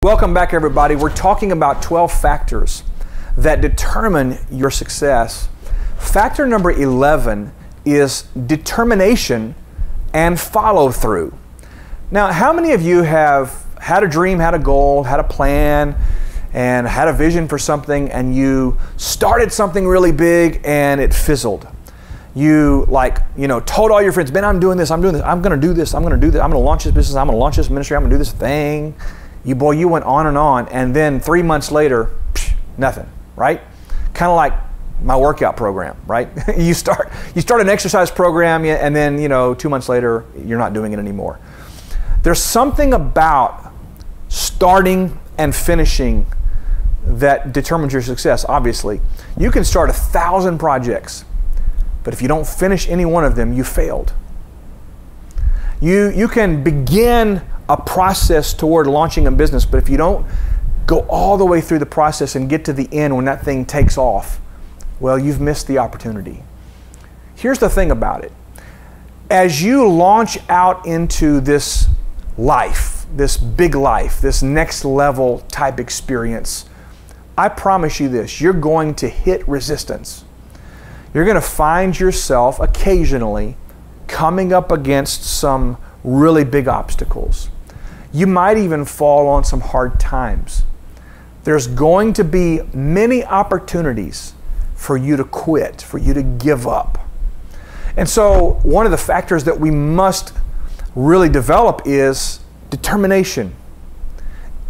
Welcome back, everybody. We're talking about 12 factors that determine your success. Factor number 11 is determination and follow through. Now, how many of you have had a dream, had a goal, had a plan, and had a vision for something, and you started something really big and it fizzled? You told all your friends, "Ben, I'm doing this, I'm going to do this, I'm going to do this, I'm going to launch this business, I'm going to launch this ministry, I'm going to do this thing." You went on, and then 3 months later, nothing, right? Kind of like my workout program, right? you start an exercise program, and then 2 months later, you're not doing it anymore. There's something about starting and finishing that determines your success, obviously. You can start 1,000 projects, but if you don't finish any one of them, you failed. You can begin a process toward launching a business, but if you don't go all the way through the process and get to the end when that thing takes off, well, you've missed the opportunity. Here's the thing about it. As you launch out into this life, this big life, this next level type experience, I promise you this, you're going to hit resistance. You're going to find yourself occasionally coming up against some really big obstacles. You might even fall on some hard times. There's going to be many opportunities for you to quit, for you to give up. And so one of the factors that we must really develop is determination.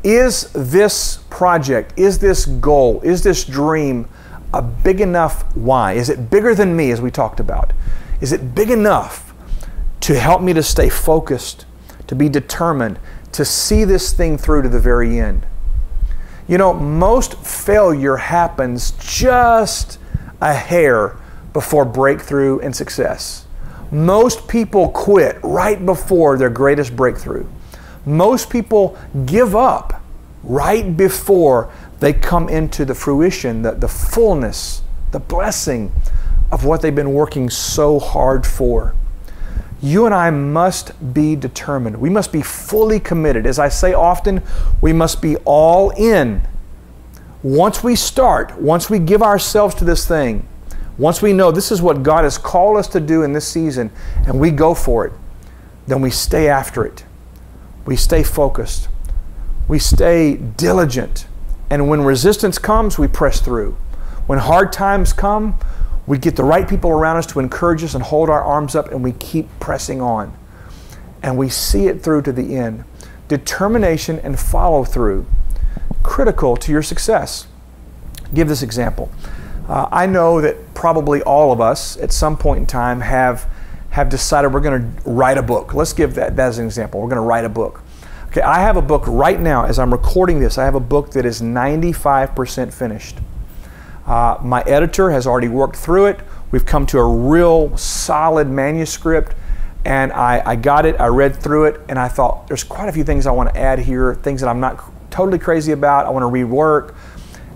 Is this project, is this goal, is this dream a big enough why? Is it bigger than me, as we talked about? Is it big enough to help me to stay focused, to be determined, to see this thing through to the very end? Most failure happens just a hair before breakthrough and success. Most people quit right before their greatest breakthrough. Most people give up right before they come into the fruition, the fullness, the blessing of what they've been working so hard for. You and I must be determined. We must be fully committed. As I say often, we must be all in. Once we start, once we give ourselves to this thing, once we know this is what God has called us to do in this season, and we go for it, then we stay after it. We stay focused. We stay diligent. And when resistance comes, we press through. When hard times come, we get the right people around us to encourage us and hold our arms up, and we keep pressing on. And we see it through to the end. Determination and follow through, critical to your success. Give this example. I know that probably all of us at some point in time have decided we're going to write a book. Let's give that as an example. We're going to write a book. Okay, I have a book right now as I'm recording this. I have a book that is 95% finished. My editor has already worked through it. We've come to a real solid manuscript, and I got it, I read through it, and I thought there's quite a few things I want to add here, things that I'm not totally crazy about, I want to rework.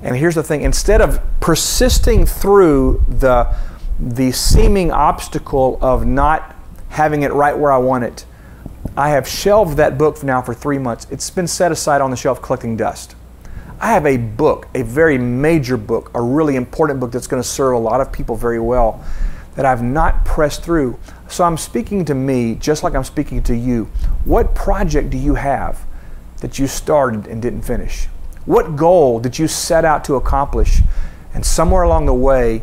And here's the thing, instead of persisting through the seeming obstacle of not having it right where I want it, I have shelved that book now for 3 months. It's been set aside on the shelf collecting dust. I have a book, a very major book, a really important book that's going to serve a lot of people very well that I've not pressed through. So I'm speaking to me just like I'm speaking to you. What project do you have that you started and didn't finish? What goal did you set out to accomplish, and somewhere along the way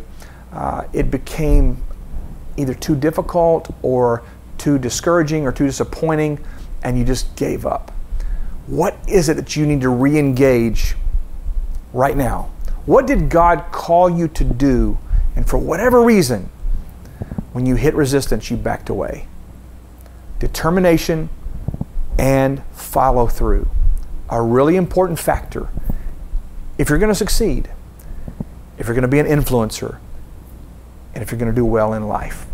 it became either too difficult or too discouraging or too disappointing, and you just gave up? What is it that you need to re-engage right now? What did God call you to do, and for whatever reason, when you hit resistance, you backed away? Determination and follow through, a really important factor if you're going to succeed, if you're going to be an influencer, and if you're going to do well in life.